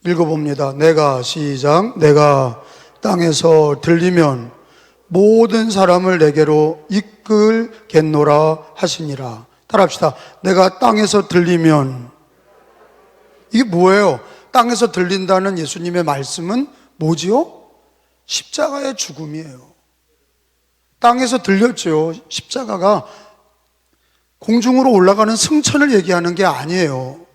읽어봅니다. 내가 땅에서 들리면 모든 사람을 내게로 이끌겠노라 하시니라. 따라합시다. 내가 땅에서 들리면. 이게 뭐예요? 땅에서 들린다는 예수님의 말씀은 뭐지요? 십자가의 죽음이에요. 땅에서 들렸죠. 십자가가 공중으로 올라가는 승천을 얘기하는 게 아니에요.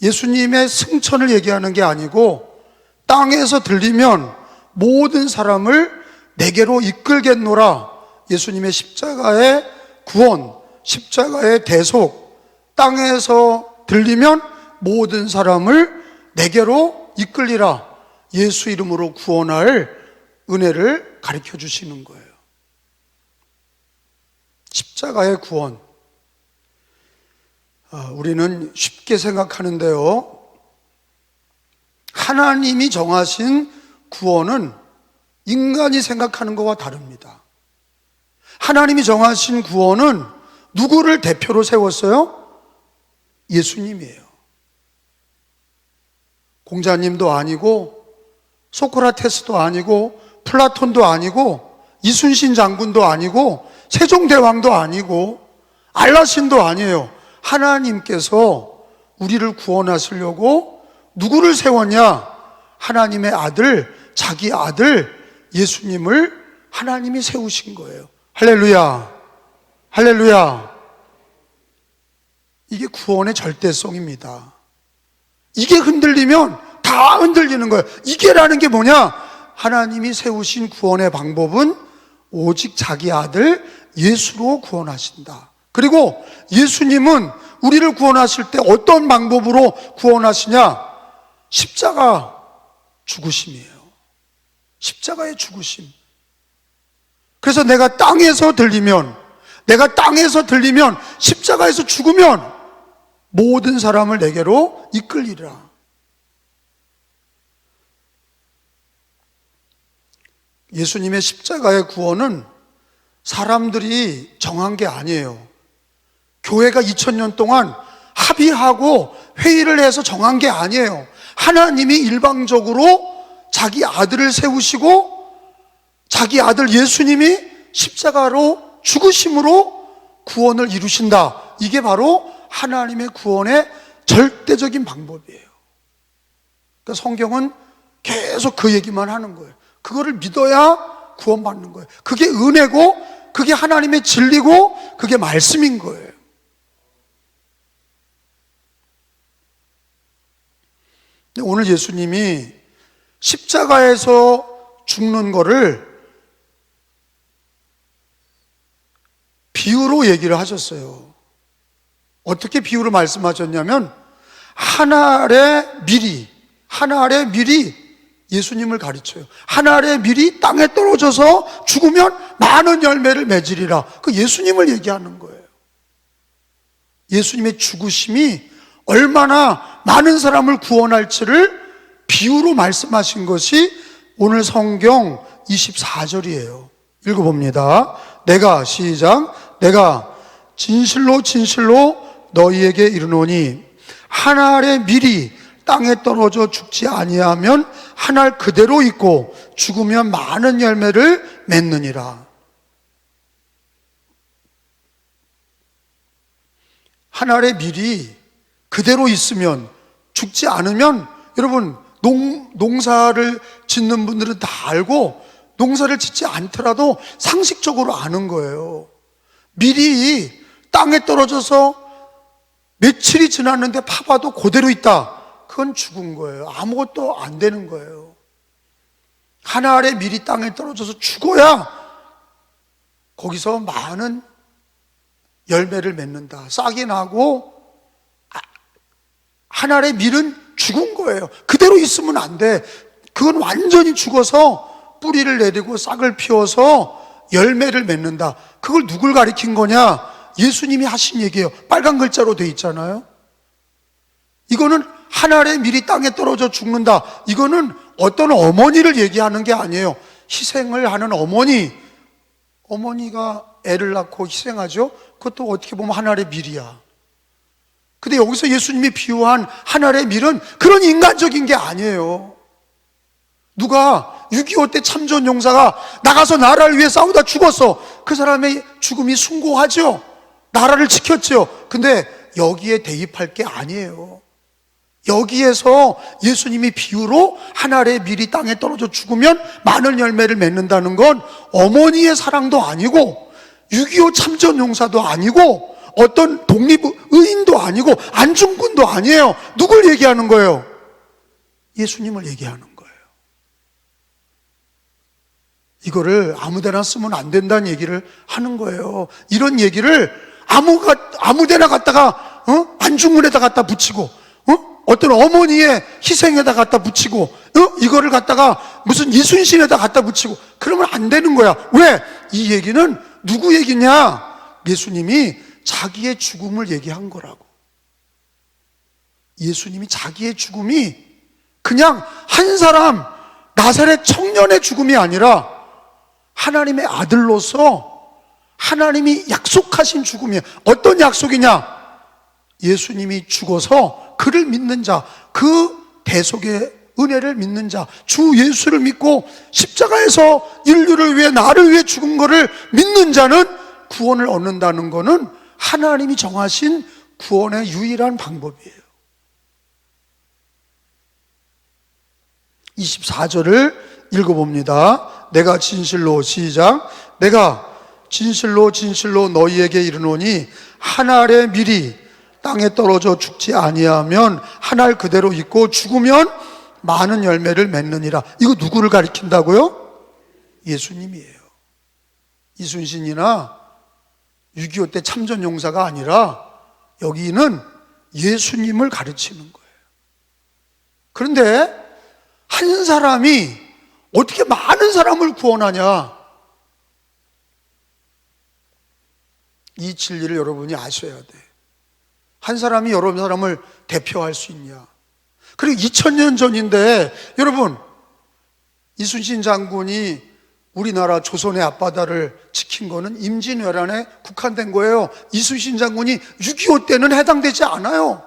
예수님의 승천을 얘기하는 게 아니고 땅에서 들리면 모든 사람을 내게로 이끌겠노라. 예수님의 십자가의 구원, 십자가의 대속, 땅에서 들리면 모든 사람을 내게로 이끌리라. 예수 이름으로 구원할 은혜를 가르쳐 주시는 거예요. 십자가의 구원. 우리는 쉽게 생각하는데요, 하나님이 정하신 구원은 인간이 생각하는 것과 다릅니다. 하나님이 정하신 구원은 누구를 대표로 세웠어요? 예수님이에요. 공자님도 아니고 소크라테스도 아니고 플라톤도 아니고 이순신 장군도 아니고 세종대왕도 아니고 알라신도 아니에요. 하나님께서 우리를 구원하시려고 누구를 세웠냐? 하나님의 아들, 자기 아들 예수님을 하나님이 세우신 거예요. 할렐루야, 할렐루야. 이게 구원의 절대성입니다. 이게 흔들리면 다 흔들리는 거예요. 이게라는 게 뭐냐? 하나님이 세우신 구원의 방법은 오직 자기 아들 예수로 구원하신다. 그리고 예수님은 우리를 구원하실 때 어떤 방법으로 구원하시냐? 십자가 죽으심이에요. 십자가의 죽으심. 그래서 내가 땅에서 들리면 십자가에서 죽으면 모든 사람을 내게로 이끌리라. 예수님의 십자가의 구원은 사람들이 정한 게 아니에요. 교회가 2000년 동안 합의하고 회의를 해서 정한 게 아니에요. 하나님이 일방적으로 자기 아들을 세우시고 자기 아들 예수님이 십자가로 죽으심으로 구원을 이루신다. 이게 바로 하나님의 구원의 절대적인 방법이에요. 그러니까 성경은 계속 그 얘기만 하는 거예요. 그거를 믿어야 구원받는 거예요. 그게 은혜고 그게 하나님의 진리고 그게 말씀인 거예요. 오늘 예수님이 십자가에서 죽는 거를 비유로 얘기를 하셨어요. 어떻게 비유로 말씀하셨냐면 한 알의 밀이 예수님을 가르쳐요. 한 알의 밀이 땅에 떨어져서 죽으면 많은 열매를 맺으리라. 그 예수님을 얘기하는 거예요. 예수님의 죽으심이 얼마나 많은 사람을 구원할지를 비유로 말씀하신 것이 오늘 성경 24절이에요. 읽어봅니다. 내가 진실로 너희에게 이르노니 한 알의 밀이 땅에 떨어져 죽지 아니하면 한 알 그대로 있고 죽으면 많은 열매를 맺느니라. 한 알의 밀이 그대로 있으면, 죽지 않으면, 여러분 농사를 짓는 분들은 다 알고 농사를 짓지 않더라도 상식적으로 아는 거예요. 밀이 땅에 떨어져서 며칠이 지났는데 파봐도 그대로 있다. 그건 죽은 거예요. 아무것도 안 되는 거예요. 한 알의 밀이 땅에 떨어져서 죽어야 거기서 많은 열매를 맺는다. 싹이 나고. 한 알의 밀은 죽은 거예요. 그대로 있으면 안 돼. 그건 완전히 죽어서 뿌리를 내리고 싹을 피워서 열매를 맺는다. 그걸 누굴 가리킨 거냐? 예수님이 하신 얘기예요. 빨간 글자로 돼 있잖아요. 이거는 한 알의 밀이 땅에 떨어져 죽는다. 이거는 어떤 어머니를 얘기하는 게 아니에요. 희생을 하는 어머니가 애를 낳고 희생하죠. 그것도 어떻게 보면 한 알의 밀이야. 근데 여기서 예수님이 비유한 한 알의 밀은 그런 인간적인 게 아니에요. 누가 6.25 때 참전 용사가 나가서 나라를 위해 싸우다 죽었어. 그 사람의 죽음이 숭고하죠. 나라를 지켰죠. 근데 여기에 대입할 게 아니에요. 여기에서 예수님이 비유로 한 알의 밀이 땅에 떨어져 죽으면 많은 열매를 맺는다는 건 어머니의 사랑도 아니고 6.25 참전 용사도 아니고 어떤 독립의인도 아니고 안중근도 아니에요. 누굴 얘기하는 거예요? 예수님을 얘기하는 거예요. 이거를 아무데나 쓰면 안 된다는 얘기를 하는 거예요. 이런 얘기를 아무데나 갖다가 안중근에다 갖다 붙이고 어떤 어머니의 희생에다 갖다 붙이고 이거를 갖다가 무슨 이순신에다 갖다 붙이고 그러면 안 되는 거야. 왜? 이 얘기는 누구 얘기냐? 예수님이 자기의 죽음을 얘기한 거라고. 예수님이 자기의 죽음이 그냥 한 사람 나사렛 청년의 죽음이 아니라 하나님의 아들로서 하나님이 약속하신 죽음이에요. 어떤 약속이냐? 예수님이 죽어서 그를 믿는 자, 그 대속의 은혜를 믿는 자, 주 예수를 믿고 십자가에서 인류를 위해 나를 위해 죽은 것을 믿는 자는 구원을 얻는다는 것은 하나님이 정하신 구원의 유일한 방법이에요. 24절을 읽어봅니다. 내가 진실로, 시작. 내가 진실로 진실로 너희에게 이르노니 한 알의 밀이 땅에 떨어져 죽지 아니하면 한 알 그대로 있고 죽으면 많은 열매를 맺느니라. 이거 누구를 가리킨다고요? 예수님이에요. 이순신이나 6.25 때 참전 용사가 아니라 여기는 예수님을 가르치는 거예요. 그런데 한 사람이 어떻게 많은 사람을 구원하냐? 이 진리를 여러분이 아셔야 돼. 한 사람이 여러 사람을 대표할 수 있냐? 그리고 2000년 전인데 여러분, 이순신 장군이 우리나라 조선의 앞바다를 지킨 거는 임진왜란에 국한된 거예요. 이순신 장군이 6.25 때는 해당되지 않아요.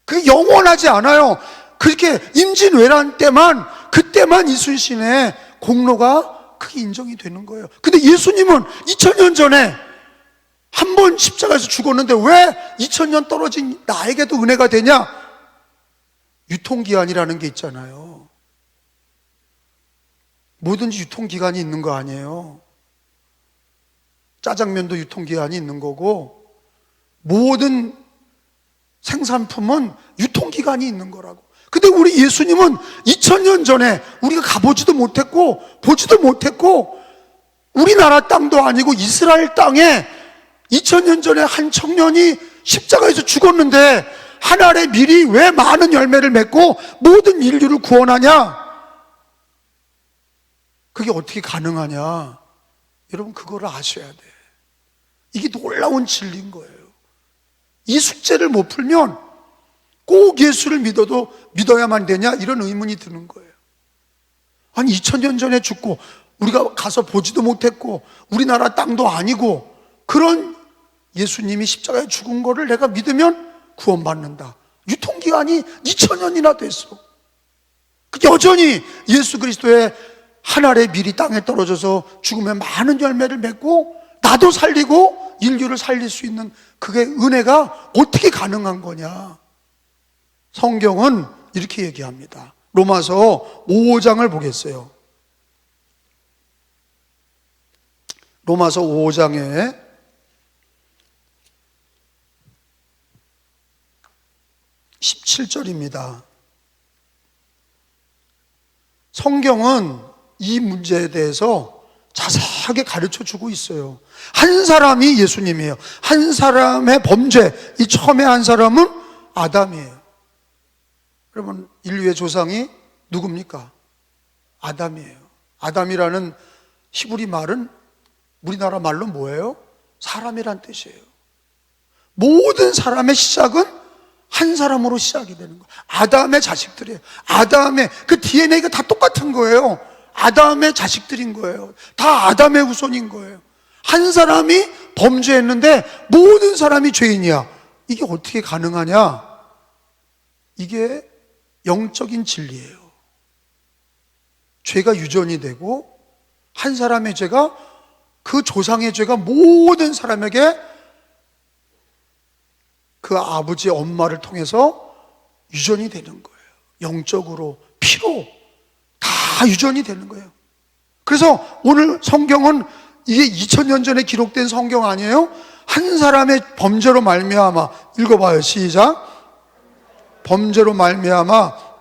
그게 영원하지 않아요. 그렇게 임진왜란 때만, 그때만 이순신의 공로가 크게 인정이 되는 거예요. 근데 예수님은 2000년 전에 한 번 십자가에서 죽었는데 왜 2000년 떨어진 나에게도 은혜가 되냐? 유통기한이라는 게 있잖아요. 뭐든지 유통기간이 있는 거 아니에요. 짜장면도 유통기한이 있는 거고 모든 생산품은 유통기간이 있는 거라고. 근데 우리 예수님은 2000년 전에 우리가 가보지도 못했고 보지도 못했고 우리나라 땅도 아니고 이스라엘 땅에 2000년 전에 한 청년이 십자가에서 죽었는데 한 알의 밀이 왜 많은 열매를 맺고 모든 인류를 구원하냐? 그게 어떻게 가능하냐? 여러분 그거를 아셔야 돼. 이게 놀라운 진리인 거예요. 이 숙제를 못 풀면 꼭 예수를 믿어야만 되냐? 이런 의문이 드는 거예요. 아니 2000년 전에 죽고 우리가 가서 보지도 못했고 우리나라 땅도 아니고 그런 예수님이 십자가에 죽은 거를 내가 믿으면 구원받는다. 유통기한이 2000년이나 됐어. 여전히 예수 그리스도의 한 알의 밀이 땅에 떨어져서 죽으면 많은 열매를 맺고 나도 살리고 인류를 살릴 수 있는 그게 은혜가 어떻게 가능한 거냐? 성경은 이렇게 얘기합니다. 로마서 5장을 보겠어요. 로마서 5장에 17절입니다. 성경은 이 문제에 대해서 자세하게 가르쳐 주고 있어요. 한 사람이 예수님이에요. 한 사람의 범죄, 이 처음에 한 사람은 아담이에요. 여러분, 인류의 조상이 누굽니까? 아담이에요. 아담이라는 히브리 말은 우리나라 말로 뭐예요? 사람이란 뜻이에요. 모든 사람의 시작은 한 사람으로 시작이 되는 거예요. 아담의 자식들이에요. 아담의 그 DNA가 다 똑같은 거예요. 아담의 자식들인 거예요. 다 아담의 후손인 거예요. 한 사람이 범죄했는데 모든 사람이 죄인이야. 이게 어떻게 가능하냐? 이게 영적인 진리예요. 죄가 유전이 되고 한 사람의 죄가 그 조상의 죄가 모든 사람에게 그 아버지 엄마를 통해서 유전이 되는 거예요. 영적으로 피로 다 유전이 되는 거예요. 그래서 오늘 성경은 이게 2000년 전에 기록된 성경 아니에요? 한 사람의 범죄로 말미암아, 읽어봐요. 시작. 범죄로 말미암아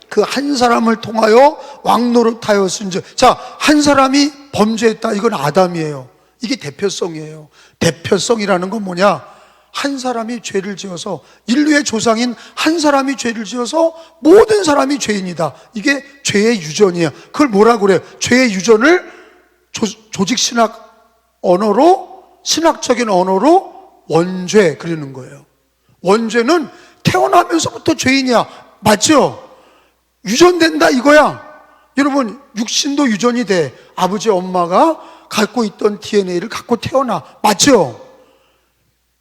그 한 사람을 통하여 왕노릇하였은즉. 자, 한 사람이 범죄했다. 이건 아담이에요. 이게 대표성이에요. 대표성이라는 건 뭐냐? 한 사람이 죄를 지어서, 인류의 조상인 한 사람이 죄를 지어서 모든 사람이 죄인이다. 이게 죄의 유전이에요. 그걸 뭐라고 그래요? 죄의 유전을 조직신학 언어로, 신학적인 언어로 원죄 그러는 거예요. 원죄는 태어나면서부터 죄인이야. 맞죠? 유전된다 이거야. 여러분, 육신도 유전이 돼. 아버지 엄마가 갖고 있던 DNA를 갖고 태어나. 맞죠?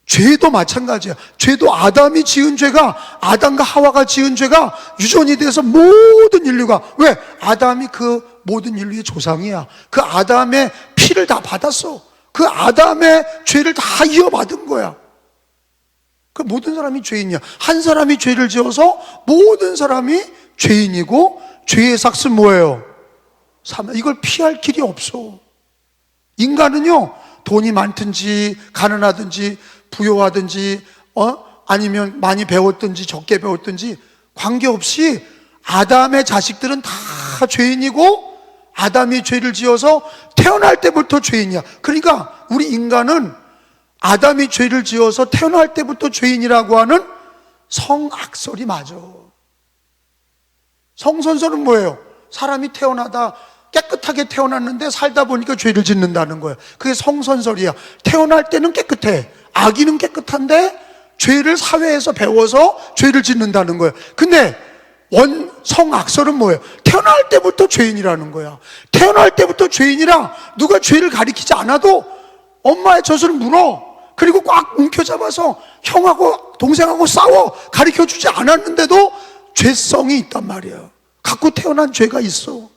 죄도 마찬가지야. 죄도 아담이 지은 죄가, 아담과 하와가 지은 죄가 유전이 돼서 모든 인류가, 왜? 아담이 그 모든 인류의 조상이야. 그 아담의 피를 다 받았어. 그 아담의 죄를 다 이어받은 거야. 그 모든 사람이 죄인이야. 한 사람이 죄를 지어서 모든 사람이 죄인이고, 죄의 삭은 뭐예요? 이걸 피할 길이 없어. 인간은요, 돈이 많든지 가난하든지 부요하든지 아니면 많이 배웠든지 적게 배웠든지 관계없이 아담의 자식들은 다 죄인이고, 아담이 죄를 지어서 태어날 때부터 죄인이야. 그러니까 우리 인간은 아담이 죄를 지어서 태어날 때부터 죄인이라고 하는 성악설이 맞아. 성선설은 뭐예요? 사람이 태어나다 깨끗하게 태어났는데 살다 보니까 죄를 짓는다는 거예요. 그게 성선설이야. 태어날 때는 깨끗해. 아기는 깨끗한데 죄를 사회에서 배워서 죄를 짓는다는 거예요. 근데 성악설은 뭐예요? 태어날 때부터 죄인이라는 거야. 태어날 때부터 죄인이라 누가 죄를 가리키지 않아도 엄마의 젖을 물어. 그리고 꽉 움켜잡아서 형하고 동생하고 싸워. 가리켜주지 않았는데도 죄성이 있단 말이에요. 갖고 태어난 죄가 있어.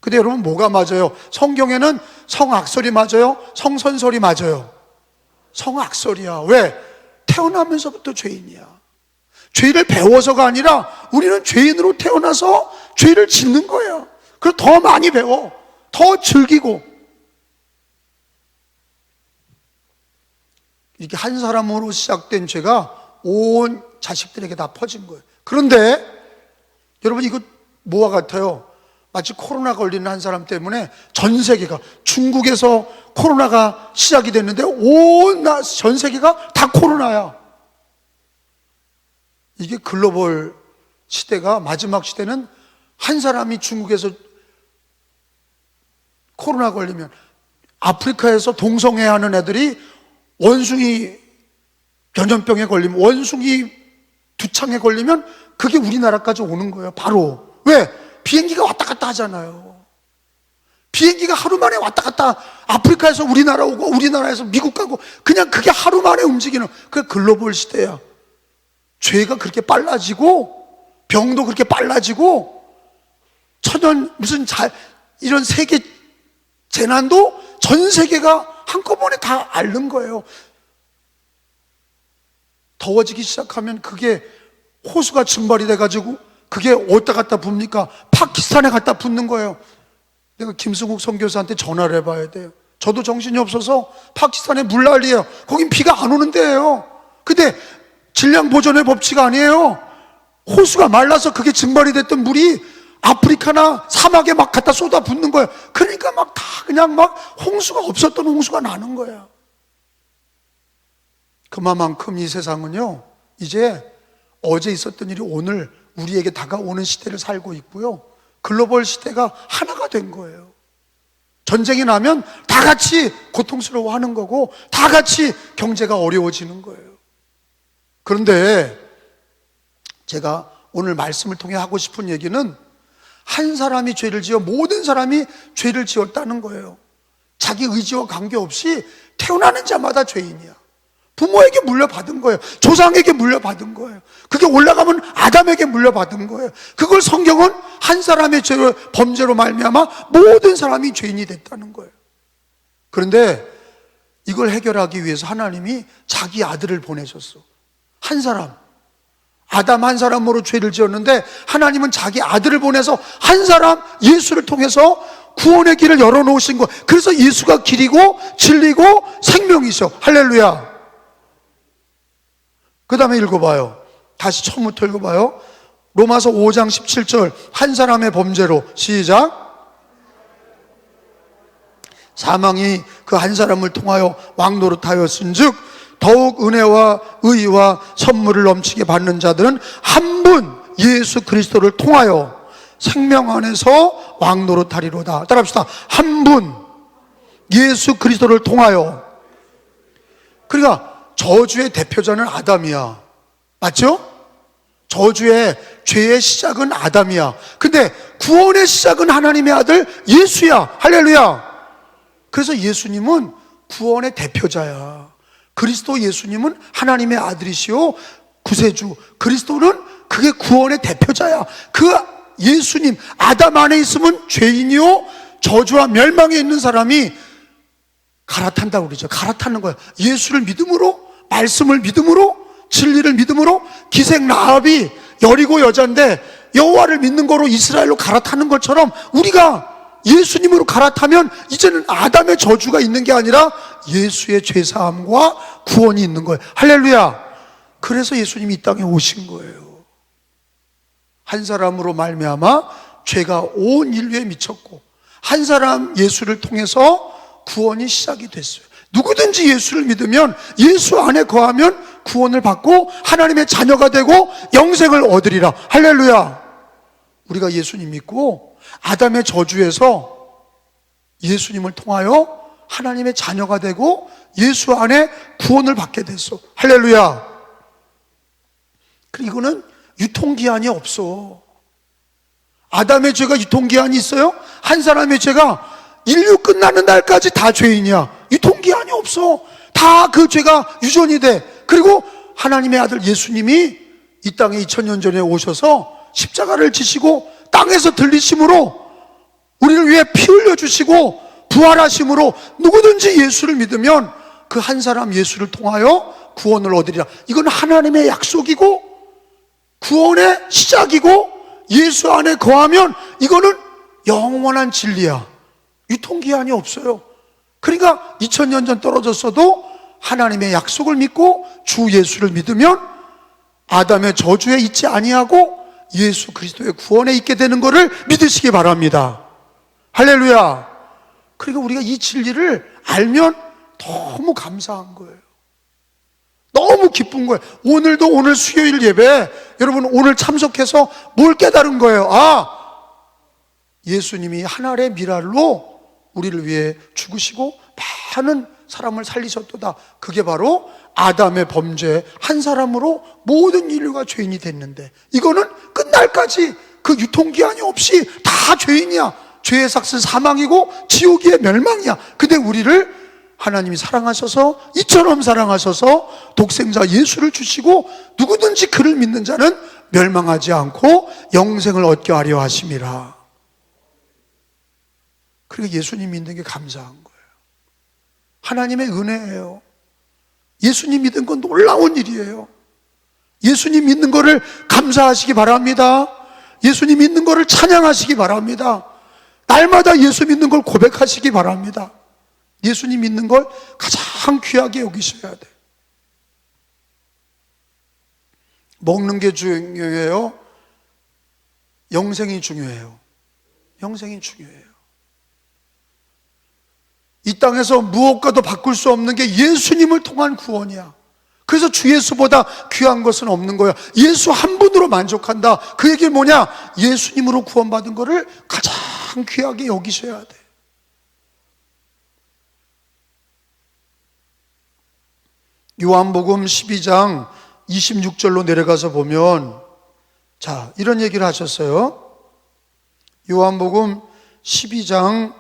근데 여러분, 뭐가 맞아요? 성경에는 성악설이 맞아요? 성선설이 맞아요? 성악설이야. 왜? 태어나면서부터 죄인이야. 죄를 배워서가 아니라 우리는 죄인으로 태어나서 죄를 짓는 거예요. 그래서 더 많이 배워. 더 즐기고. 이렇게 한 사람으로 시작된 죄가 온 자식들에게 다 퍼진 거예요. 그런데 여러분, 이거 뭐와 같아요? 마치 코로나 걸리는 한 사람 때문에 전 세계가, 중국에서 코로나가 시작이 됐는데 온 전 세계가 다 코로나야. 이게 글로벌 시대가, 마지막 시대는 한 사람이 중국에서 코로나 걸리면 아프리카에서 동성애하는 애들이 원숭이 전염병에 걸리면, 원숭이 두창에 걸리면 그게 우리나라까지 오는 거예요. 바로. 왜? 비행기가 왔다 갔다 하잖아요. 비행기가 하루 만에 왔다 갔다, 아프리카에서 우리나라 오고 우리나라에서 미국 가고, 그냥 그게 하루 만에 움직이는, 그게 글로벌 시대야. 죄가 그렇게 빨라지고 병도 그렇게 빨라지고, 이런 세계 재난도 전 세계가 한꺼번에 다 앓는 거예요. 더워지기 시작하면 그게 호수가 증발이 돼가지고 그게 어디다 갖다 붓니까? 파키스탄에 갖다 붓는 거예요. 내가 김승욱 선교사한테 전화를 해봐야 돼요. 저도 정신이 없어서 파키스탄에 물난리예요. 거긴 비가 안 오는 데예요. 근데 질량 보존의 법칙 아니에요. 호수가 말라서 그게 증발이 됐던 물이 아프리카나 사막에 막 갖다 쏟아 붓는 거예요. 그러니까 막 다 그냥 막 홍수가 없었던 홍수가 나는 거예요. 그만큼 이 세상은요, 이제 어제 있었던 일이 오늘 우리에게 다가오는 시대를 살고 있고요, 글로벌 시대가 하나가 된 거예요. 전쟁이 나면 다 같이 고통스러워하는 거고, 다 같이 경제가 어려워지는 거예요. 그런데 제가 오늘 말씀을 통해 하고 싶은 얘기는, 한 사람이 죄를 지어 모든 사람이 죄를 지었다는 거예요. 자기 의지와 관계없이 태어나는 자마다 죄인이야. 부모에게 물려받은 거예요. 조상에게 물려받은 거예요. 그게 올라가면 아담에게 물려받은 거예요. 그걸 성경은 한 사람의 범죄로 말미암아 모든 사람이 죄인이 됐다는 거예요. 그런데 이걸 해결하기 위해서 하나님이 자기 아들을 보내셨어. 한 사람, 아담 한 사람으로 죄를 지었는데 하나님은 자기 아들을 보내서 한 사람, 예수를 통해서 구원의 길을 열어놓으신 거예요. 그래서 예수가 길이고 진리고 생명이셔. 할렐루야. 그 다음에 읽어봐요. 다시 처음부터 읽어봐요. 로마서 5장 17절. 한 사람의 범죄로, 시작. 사망이 그 한 사람을 통하여 왕노릇하였은즉 더욱 은혜와 의와 선물을 넘치게 받는 자들은 한 분 예수 그리스도를 통하여 생명 안에서 왕노릇하리로다. 따라합시다. 한 분 예수 그리스도를 통하여. 그러니까 저주의 대표자는 아담이야. 맞죠? 저주의 죄의 시작은 아담이야. 근데 구원의 시작은 하나님의 아들 예수야. 할렐루야. 그래서 예수님은 구원의 대표자야. 그리스도 예수님은 하나님의 아들이시오 구세주. 그리스도는 그게 구원의 대표자야. 그 예수님, 아담 안에 있으면 죄인이요 저주와 멸망에 있는 사람이 갈아탄다고 그러죠. 갈아타는 거야. 예수를 믿음으로, 말씀을 믿음으로, 진리를 믿음으로. 기생 라합이 여리고 여자인데 여호와를 믿는 거로 이스라엘로 갈아타는 것처럼 우리가 예수님으로 갈아타면 이제는 아담의 저주가 있는 게 아니라 예수의 죄사함과 구원이 있는 거예요. 할렐루야. 그래서 예수님이 이 땅에 오신 거예요. 한 사람으로 말미암아 죄가 온 인류에 미쳤고 한 사람 예수를 통해서 구원이 시작이 됐어요. 누구든지 예수를 믿으면, 예수 안에 거하면 구원을 받고 하나님의 자녀가 되고 영생을 얻으리라. 할렐루야. 우리가 예수님 믿고 아담의 저주에서 예수님을 통하여 하나님의 자녀가 되고 예수 안에 구원을 받게 됐어. 할렐루야. 이거는 유통기한이 없어. 아담의 죄가 유통기한이 있어요? 한 사람의 죄가 인류 끝나는 날까지 다 죄인이야. 유통기한이 없어. 다 그 죄가 유전이 돼. 그리고 하나님의 아들 예수님이 이 땅에 2000년 전에 오셔서 십자가를 지시고 땅에서 들리심으로 우리를 위해 피 흘려주시고 부활하심으로 누구든지 예수를 믿으면 그 한 사람 예수를 통하여 구원을 얻으리라. 이건 하나님의 약속이고 구원의 시작이고 예수 안에 거하면 이거는 영원한 진리야. 유통기한이 없어요. 그러니까 2000년 전 떨어졌어도 하나님의 약속을 믿고 주 예수를 믿으면 아담의 저주에 있지 아니하고 예수 그리스도의 구원에 있게 되는 것을 믿으시기 바랍니다. 할렐루야. 그러니까 우리가 이 진리를 알면 너무 감사한 거예요. 너무 기쁜 거예요. 오늘도 오늘 수요일 예배, 여러분 오늘 참석해서 뭘 깨달은 거예요? 예수님이 하늘의 미랄로 우리를 위해 죽으시고 많은 사람을 살리셨도다. 그게 바로 아담의 범죄 한 사람으로 모든 인류가 죄인이 됐는데 이거는 끝날까지 그 유통기한이 없이 다 죄인이야. 죄의 삭은 사망이고 지옥의 멸망이야. 근데 우리를 하나님이 사랑하셔서 이처럼 사랑하셔서 독생자 예수를 주시고 누구든지 그를 믿는 자는 멸망하지 않고 영생을 얻게 하려 하심이라. 그리고 예수님 믿는 게 감사한 거예요. 하나님의 은혜예요. 예수님 믿는 건 놀라운 일이에요. 예수님 믿는 거를 감사하시기 바랍니다. 예수님 믿는 거를 찬양하시기 바랍니다. 날마다 예수 믿는 걸 고백하시기 바랍니다. 예수님 믿는 걸 가장 귀하게 여기셔야 돼. 먹는 게 중요해요? 영생이 중요해요. 영생이 중요해요. 이 땅에서 무엇과도 바꿀 수 없는 게 예수님을 통한 구원이야. 그래서 주 예수보다 귀한 것은 없는 거야. 예수 한 분으로 만족한다. 그 얘기는 뭐냐? 예수님으로 구원받은 거를 가장 귀하게 여기셔야 돼. 요한복음 12장 26절로 내려가서 보면 자, 이런 얘기를 하셨어요. 요한복음 12장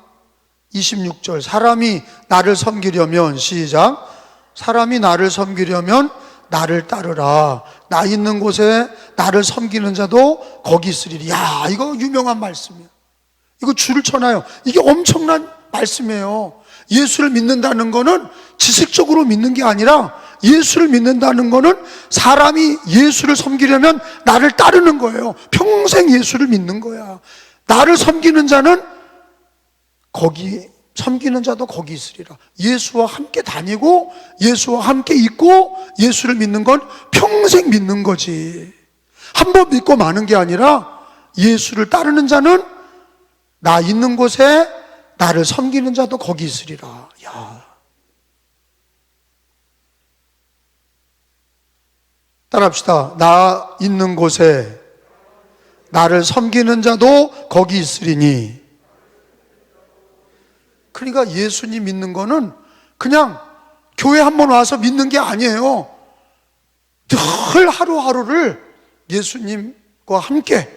26절. 사람이 나를 섬기려면 시작. 사람이 나를 섬기려면 나를 따르라. 나 있는 곳에 나를 섬기는 자도 거기 있으리라. 야, 이거 유명한 말씀이에요. 이거 줄을 쳐놔요. 이게 엄청난 말씀이에요. 예수를 믿는다는 거는 지식적으로 믿는 게 아니라 예수를 믿는다는 거는 사람이 예수를 섬기려면 나를 따르는 거예요. 평생 예수를 믿는 거야. 나를 섬기는 자는 거기, 섬기는 자도 거기 있으리라. 예수와 함께 다니고 예수와 함께 있고 예수를 믿는 건 평생 믿는 거지. 한 번 믿고 마는 게 아니라 예수를 따르는 자는 나 있는 곳에 나를 섬기는 자도 거기 있으리라. 야, 따라합시다. 나 있는 곳에 나를 섬기는 자도 거기 있으리니. 그러니까 예수님 믿는 거는 그냥 교회 한번 와서 믿는 게 아니에요. 늘 하루하루를 예수님과 함께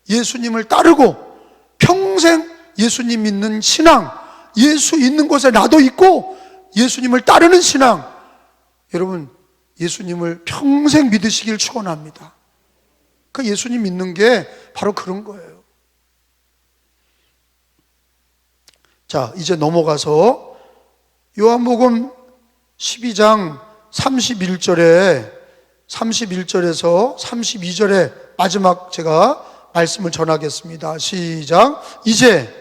예수님을 따르고 평생 예수님 믿는 신앙, 예수 있는 곳에 나도 있고 예수님을 따르는 신앙. 여러분, 예수님을 평생 믿으시길 축원합니다. 그 예수님 믿는 게 바로 그런 거예요. 자, 이제 넘어가서 요한복음 12장 31절에서 32절에 마지막 제가 말씀을 전하겠습니다. 시작. 이제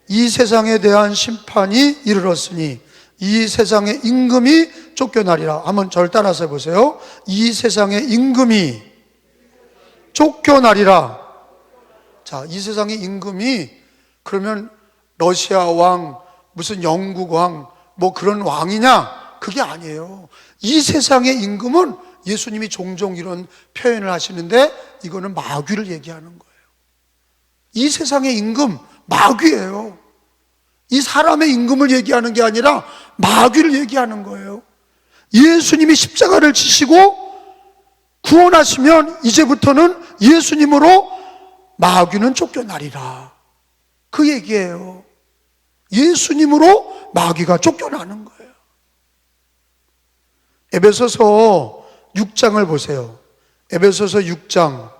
이 세상에 대한 심판이 이르렀으니 이 세상의 임금이 쫓겨나리라. 한번 저를 따라서 해보세요. 이 세상의 임금이 쫓겨나리라. 자, 이 세상의 임금이 그러면 러시아 왕, 무슨 영국 왕, 뭐 그런 왕이냐? 그게 아니에요. 이 세상의 임금은 예수님이 종종 이런 표현을 하시는데 이거는 마귀를 얘기하는 거예요. 이 세상의 임금, 마귀예요. 이 사람의 임금을 얘기하는 게 아니라 마귀를 얘기하는 거예요. 예수님이 십자가를 지시고 구원하시면 이제부터는 예수님으로 마귀는 쫓겨나리라. 그 얘기예요. 예수님으로 마귀가 쫓겨나는 거예요. 에베소서 6장을 보세요. 에베소서 6장.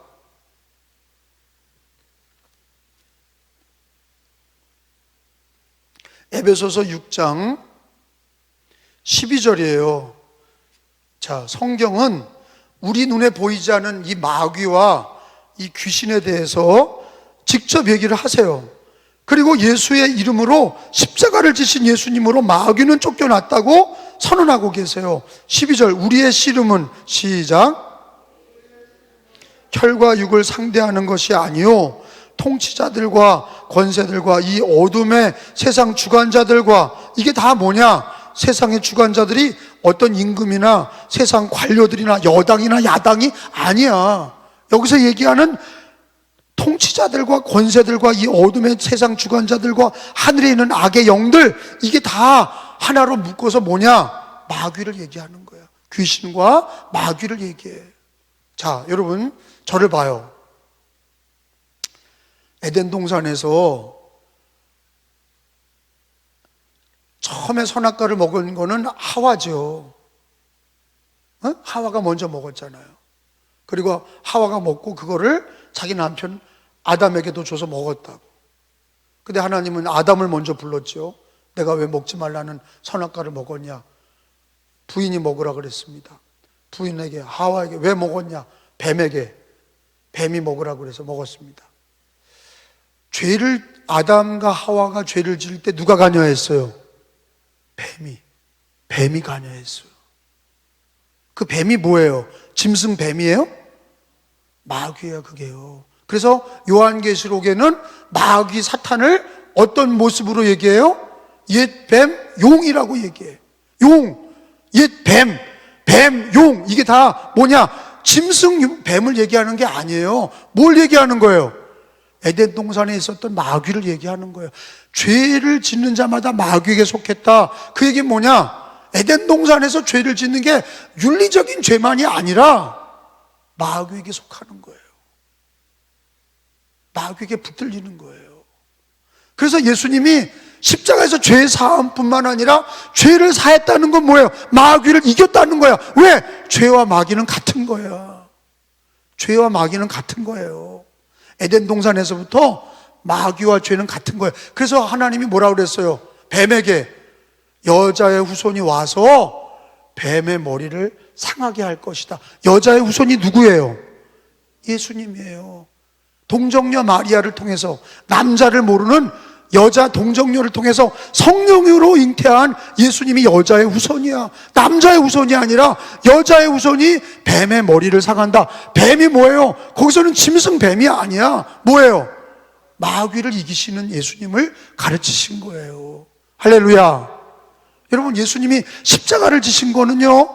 에베소서 6장 12절이에요. 자, 성경은 우리 눈에 보이지 않은 이 마귀와 이 귀신에 대해서 직접 얘기를 하세요. 그리고 예수의 이름으로 십자가를 지신 예수님으로 마귀는 쫓겨났다고 선언하고 계세요. 12절. 우리의 씨름은 시작. 혈과 육을 상대하는 것이 아니요 통치자들과 권세들과 이 어둠의 세상 주관자들과. 이게 다 뭐냐? 세상의 주관자들이 어떤 임금이나 세상 관료들이나 여당이나 야당이 아니야. 여기서 얘기하는 통치자들과 권세들과 이 어둠의 세상 주관자들과 하늘에 있는 악의 영들, 이게 다 하나로 묶어서 뭐냐? 마귀를 얘기하는 거야. 귀신과 마귀를 얘기해. 자, 여러분 저를 봐요. 에덴 동산에서 처음에 선악과를 먹은 거는 하와죠. 하와가 먼저 먹었잖아요. 그리고 하와가 먹고 그거를 자기 남편 아담에게도 줘서 먹었다고. 근데 하나님은 아담을 먼저 불렀죠. 내가 왜 먹지 말라는 선악과를 먹었냐? 부인이 먹으라 그랬습니다. 부인에게, 하와에게 왜 먹었냐? 뱀에게, 뱀이 먹으라 그래서 먹었습니다. 죄를, 아담과 하와가 죄를 지을 때 누가 관여했어요? 뱀이 관여했어요. 그 뱀이 뭐예요? 짐승 뱀이에요? 마귀예요, 그게요. 그래서 요한계시록에는 마귀 사탄을 어떤 모습으로 얘기해요? 옛 뱀, 용이라고 얘기해요. 용, 옛 뱀, 용. 이게 다 뭐냐? 짐승 뱀을 얘기하는 게 아니에요. 뭘 얘기하는 거예요? 에덴 동산에 있었던 마귀를 얘기하는 거예요. 죄를 짓는 자마다 마귀에게 속했다. 그 얘기는 뭐냐? 에덴 동산에서 죄를 짓는 게 윤리적인 죄만이 아니라 마귀에게 속하는 거예요. 마귀에게 붙들리는 거예요. 그래서 예수님이 십자가에서 죄 사함뿐만 아니라 죄를 사했다는 건 뭐예요? 마귀를 이겼다는 거야. 왜? 죄와 마귀는 같은 거야. 죄와 마귀는 같은 거예요. 에덴 동산에서부터 마귀와 죄는 같은 거예요. 그래서 하나님이 뭐라고 그랬어요? 뱀에게 여자의 후손이 와서 뱀의 머리를 상하게 할 것이다. 여자의 후손이 누구예요? 예수님이에요. 동정녀 마리아를 통해서, 남자를 모르는 여자 동정녀를 통해서 성령으로 잉태한 예수님이 여자의 후손이야. 남자의 후손이 아니라 여자의 후손이 뱀의 머리를 상한다. 뱀이 뭐예요? 거기서는 짐승 뱀이 아니야. 뭐예요? 마귀를 이기시는 예수님을 가르치신 거예요. 할렐루야. 여러분, 예수님이 십자가를 지신 거는요,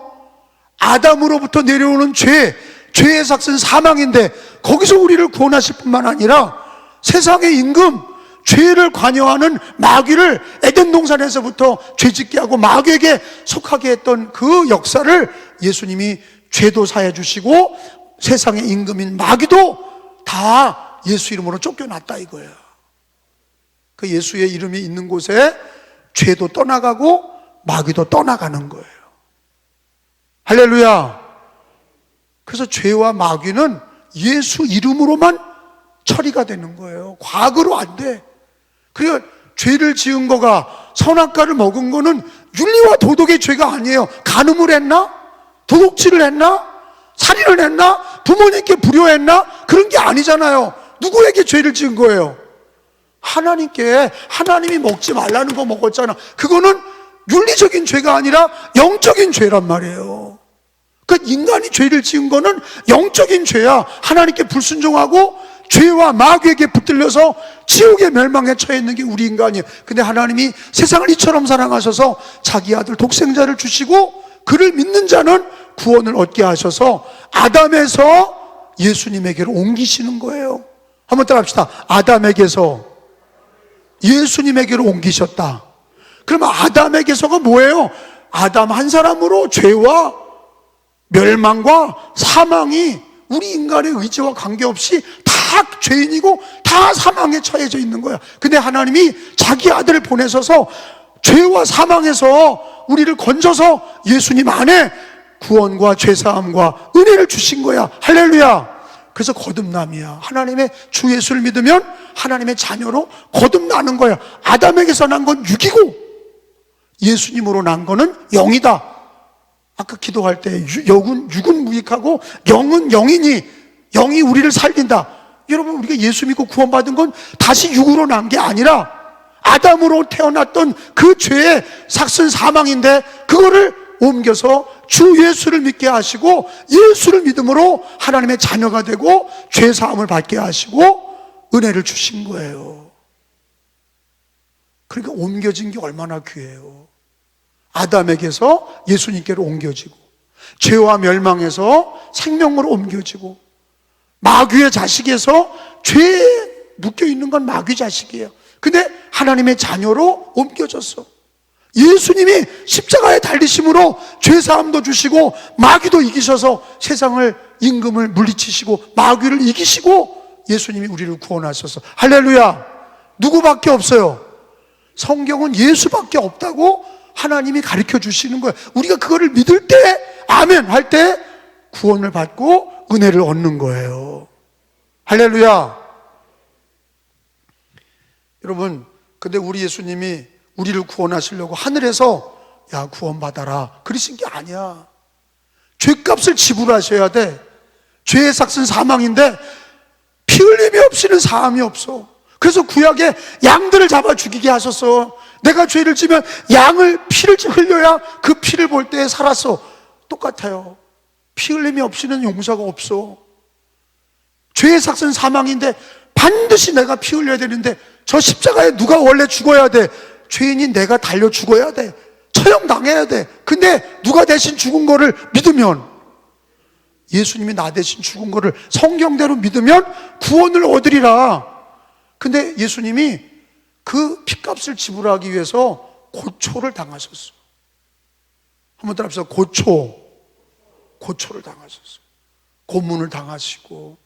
아담으로부터 내려오는 죄의 삭은 사망인데 거기서 우리를 구원하실 뿐만 아니라 세상의 임금, 죄를 관여하는 마귀를 에덴 동산에서부터 죄짓게 하고 마귀에게 속하게 했던 그 역사를 예수님이 죄도 사해 주시고 세상의 임금인 마귀도 다 예수 이름으로 쫓겨났다 이거예요. 그 예수의 이름이 있는 곳에 죄도 떠나가고 마귀도 떠나가는 거예요. 할렐루야. 그래서 죄와 마귀는 예수 이름으로만 처리가 되는 거예요. 과거로 안 돼. 그러니까 죄를 지은 거가, 선악과를 먹은 거는 윤리와 도덕의 죄가 아니에요. 간음을 했나? 도둑질을 했나? 살인을 했나? 부모님께 불효했나? 그런 게 아니잖아요. 누구에게 죄를 지은 거예요? 하나님께. 하나님이 먹지 말라는 거 먹었잖아. 그거는 윤리적인 죄가 아니라 영적인 죄란 말이에요. 그러니까 인간이 죄를 지은 거는 영적인 죄야. 하나님께 불순종하고 죄와 마귀에게 붙들려서 지옥의 멸망에 처해 있는 게 우리 인간이에요. 근데 하나님이 세상을 이처럼 사랑하셔서 자기 아들 독생자를 주시고 그를 믿는 자는 구원을 얻게 하셔서 아담에서 예수님에게로 옮기시는 거예요. 한번 따라 합시다. 아담에게서 예수님에게로 옮기셨다. 그러면 아담에게서가 뭐예요? 아담 한 사람으로 죄와 멸망과 사망이 우리 인간의 의지와 관계없이 다 죄인이고 다 사망에 처해져 있는 거야. 근데 하나님이 자기 아들을 보내셔서 죄와 사망에서 우리를 건져서 예수님 안에 구원과 죄사함과 은혜를 주신 거야. 할렐루야. 그래서 거듭남이야. 하나님의 주 예수를 믿으면 하나님의 자녀로 거듭나는 거야. 아담에게서 난 건 육이고 예수님으로 난 거는 영이다. 아까 기도할 때 육은 무익하고 영은 영이니 영이 우리를 살린다. 여러분, 우리가 예수 믿고 구원받은 건 다시 육으로 난 게 아니라 아담으로 태어났던 그 죄의 삭슨 사망인데 그거를 옮겨서 주 예수를 믿게 하시고 예수를 믿음으로 하나님의 자녀가 되고 죄 사함을 받게 하시고 은혜를 주신 거예요. 그러니까 옮겨진 게 얼마나 귀해요. 아담에게서 예수님께로 옮겨지고 죄와 멸망에서 생명으로 옮겨지고 마귀의 자식에서 죄에 묶여있는 건 마귀 자식이에요. 근데 하나님의 자녀로 옮겨졌어. 예수님이 십자가에 달리심으로 죄사함도 주시고 마귀도 이기셔서 세상을 임금을 물리치시고 마귀를 이기시고 예수님이 우리를 구원하셔서 할렐루야. 누구밖에 없어요. 성경은 예수밖에 없다고 하나님이 가르쳐 주시는 거예요. 우리가 그거를 믿을 때 아멘 할 때 구원을 받고 은혜를 얻는 거예요. 할렐루야. 여러분, 근데 우리 예수님이 우리를 구원하시려고 하늘에서 야 구원받아라 그러신 게 아니야. 죄값을 지불하셔야 돼. 죄의 삭은 사망인데 피 흘림이 없이는 사함이 없어. 그래서 구약에 양들을 잡아 죽이게 하셨어. 내가 죄를 지면 양을 피를 흘려야 그 피를 볼 때 살았어. 똑같아요. 피 흘림이 없이는 용서가 없어. 죄의 삭은 사망인데 반드시 내가 피 흘려야 되는데 저 십자가에 누가 원래 죽어야 돼? 죄인인 내가 달려 죽어야 돼. 처형당해야 돼. 근데 누가 대신 죽은 거를 믿으면, 예수님이 나 대신 죽은 거를 성경대로 믿으면 구원을 얻으리라. 근데 예수님이 그 핏값을 지불하기 위해서 고초를 당하셨어. 한번 따라합시다. 고초를 당하셨어. 고문을 당하시고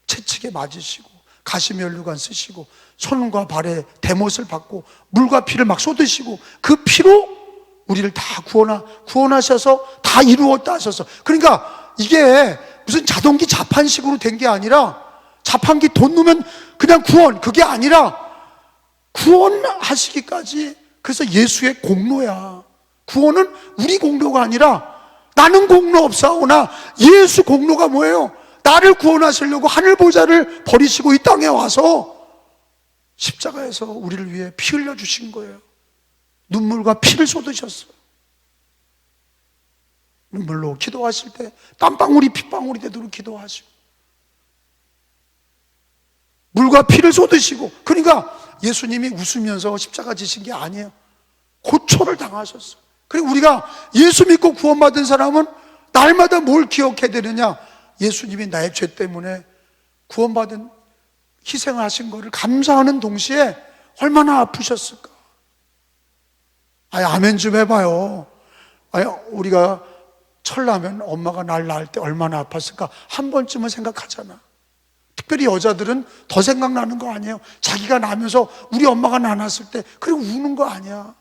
채찍에 맞으시고 가시면류관 쓰시고 손과 발에 대못을 받고 물과 피를 막 쏟으시고 그 피로 우리를 다 구원하셔서 다 이루었다 하셔서, 그러니까 이게 무슨 자동기 자판식으로 된 게 아니라, 자판기 돈 넣으면 그냥 구원, 그게 아니라 구원하시기까지, 그래서 예수의 공로야. 구원은 우리 공로가 아니라 나는 공로 없사오나 예수 공로가 뭐예요? 나를 구원하시려고 하늘 보좌를 버리시고 이 땅에 와서 십자가에서 우리를 위해 피 흘려 주신 거예요. 눈물과 피를 쏟으셨어요. 눈물로 기도하실 때 땀방울이 핏방울이 되도록 기도하시고 물과 피를 쏟으시고, 그러니까 예수님이 웃으면서 십자가 지신 게 아니에요. 고초를 당하셨어요. 그리고 우리가 예수 믿고 구원받은 사람은 날마다 뭘 기억해야 되느냐? 예수님이 나의 죄 때문에 구원받은 희생을 하신 것을 감사하는 동시에 얼마나 아프셨을까? 아멘 좀 해봐요. 우리가 철나면 엄마가 날 낳을 때 얼마나 아팠을까? 한 번쯤은 생각하잖아. 특별히 여자들은 더 생각나는 거 아니에요? 자기가 나면서 우리 엄마가 나 낳았을 때, 그리고 우는 거 아니야.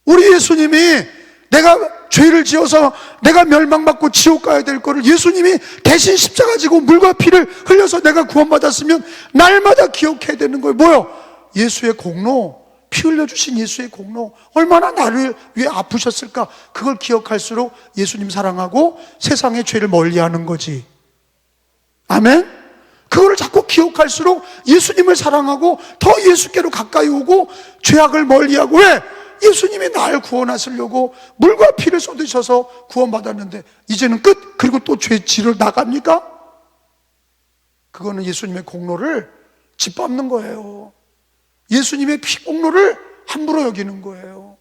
우리 예수님이 내가 죄를 지어서 내가 멸망받고 지옥 가야 될 거를 예수님이 대신 십자가 지고 물과 피를 흘려서 내가 구원받았으면 날마다 기억해야 되는 거예요. 뭐요? 예수의 공로, 피 흘려주신 예수의 공로, 얼마나 나를 위해 아프셨을까? 그걸 기억할수록 예수님 사랑하고 세상의 죄를 멀리하는 거지. 아멘? 그거를 자꾸 기억할수록 예수님을 사랑하고 더 예수께로 가까이 오고 죄악을 멀리하고. 왜? 예수님이 날 구원하시려고 물과 피를 쏟으셔서 구원받았는데 이제는 끝? 그리고 또 죄 지러 나갑니까? 그거는 예수님의 공로를 짓밟는 거예요. 예수님의 피 공로를 함부로 여기는 거예요.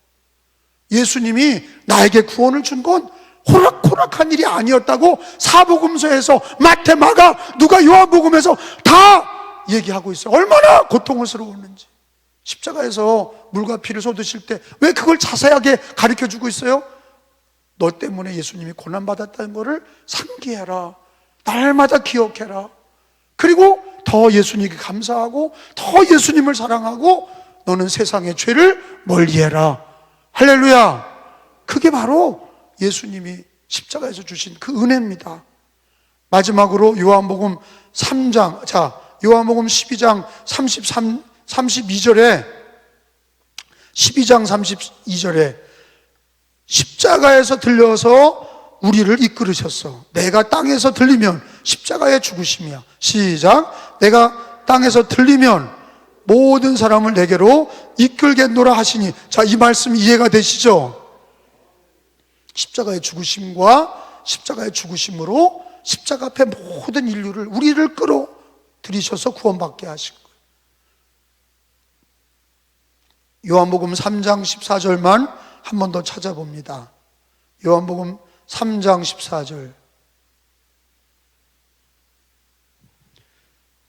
예수님이 나에게 구원을 준 건 호락호락한 일이 아니었다고 사복음서에서 마태, 마가, 누가, 요한복음에서 다 얘기하고 있어요. 얼마나 고통스러웠는지. 십자가에서 물과 피를 쏟으실 때 왜 그걸 자세하게 가르쳐주고 있어요? 너 때문에 예수님이 고난받았다는 것을 상기해라. 날마다 기억해라. 그리고 더 예수님께 감사하고 더 예수님을 사랑하고 너는 세상의 죄를 멀리해라. 할렐루야. 그게 바로 예수님이 십자가에서 주신 그 은혜입니다. 마지막으로 요한복음 3장, 요한복음 12장 32절에 12장 32절에 십자가에서 들려서 우리를 이끌으셨어. 내가 땅에서 들리면 십자가의 죽으심이야. 시작. 내가 땅에서 들리면 모든 사람을 내게로 이끌겠노라 하시니. 자, 이 말씀 이해가 되시죠? 십자가의 죽으심과 십자가의 죽으심으로 십자가 앞에 모든 인류를, 우리를 끌어들이셔서 구원받게 하신 거예요. 요한복음 3장 14절만 한 번 더 찾아봅니다. 요한복음 3장 14절.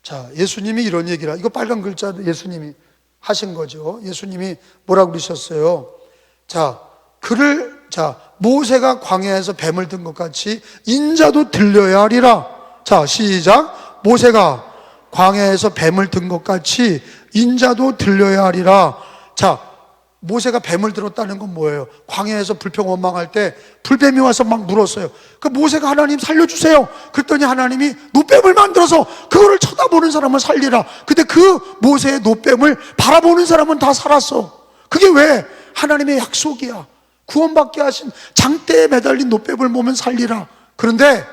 자, 예수님이 이런 얘기를, 이거 빨간 글자 예수님이 하신 거죠. 예수님이 뭐라고 그러셨어요? 모세가 광야에서 뱀을 든 것 같이 인자도 들려야 하리라. 자, 시작. 모세가 광야에서 뱀을 든 것 같이 인자도 들려야 하리라. 자, 모세가 뱀을 들었다는 건 뭐예요? 광야에서 불평원망할 때 불뱀이 와서 막 물었어요. 그 모세가 하나님 살려주세요. 그랬더니 하나님이 노뱀을 만들어서 그거를 쳐다보는 사람을 살리라. 근데 그 모세의 노뱀을 바라보는 사람은 다 살았어. 그게 왜? 하나님의 약속이야. 구원받게 하신 장대에 매달린 노뱀을 보면 살리라. 그런데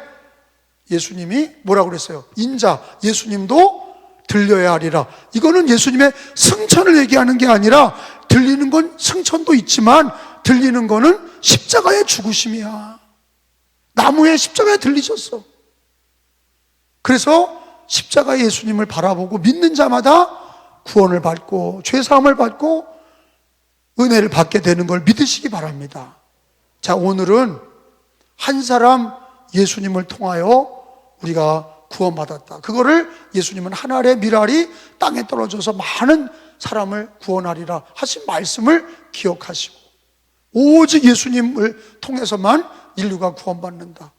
예수님이 뭐라고 그랬어요? 인자, 예수님도 들려야 하리라. 이거는 예수님의 승천을 얘기하는 게 아니라, 들리는 건 승천도 있지만 들리는 거는 십자가의 죽으심이야. 나무의 십자가에 들리셨어. 그래서 십자가의 예수님을 바라보고 믿는 자마다 구원을 받고 죄사함을 받고 은혜를 받게 되는 걸 믿으시기 바랍니다. 자, 오늘은 한 사람 예수님을 통하여 우리가 구원받았다. 그거를 예수님은 하늘의 밀알이 땅에 떨어져서 많은 사람을 구원하리라 하신 말씀을 기억하시고, 오직 예수님을 통해서만 인류가 구원받는다.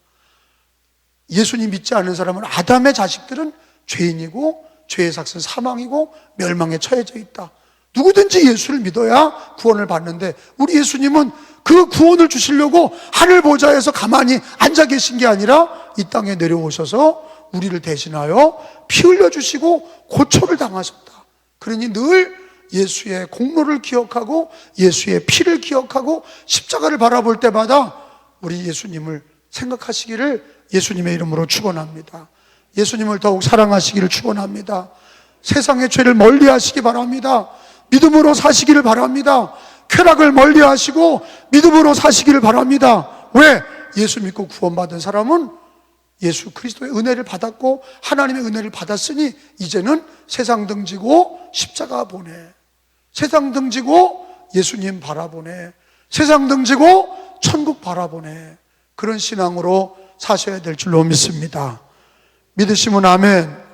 예수님 믿지 않는 사람은 아담의 자식들은 죄인이고 죄의 삭은 사망이고 멸망에 처해져 있다. 누구든지 예수를 믿어야 구원을 받는데 우리 예수님은 그 구원을 주시려고 하늘 보좌에서 가만히 앉아 계신 게 아니라 이 땅에 내려오셔서 우리를 대신하여 피 흘려주시고 고초를 당하셨다. 그러니 늘 예수의 공로를 기억하고 예수의 피를 기억하고 십자가를 바라볼 때마다 우리 예수님을 생각하시기를 예수님의 이름으로 축원합니다. 예수님을 더욱 사랑하시기를 축원합니다. 세상의 죄를 멀리하시기 바랍니다. 믿음으로 사시기를 바랍니다. 쾌락을 멀리하시고 믿음으로 사시기를 바랍니다. 왜? 예수 믿고 구원받은 사람은 예수 그리스도의 은혜를 받았고 하나님의 은혜를 받았으니 이제는 세상 등지고 십자가 보내, 세상 등지고 예수님 바라보내, 세상 등지고 천국 바라보내, 그런 신앙으로 사셔야 될 줄로 믿습니다. 믿으시면 아멘.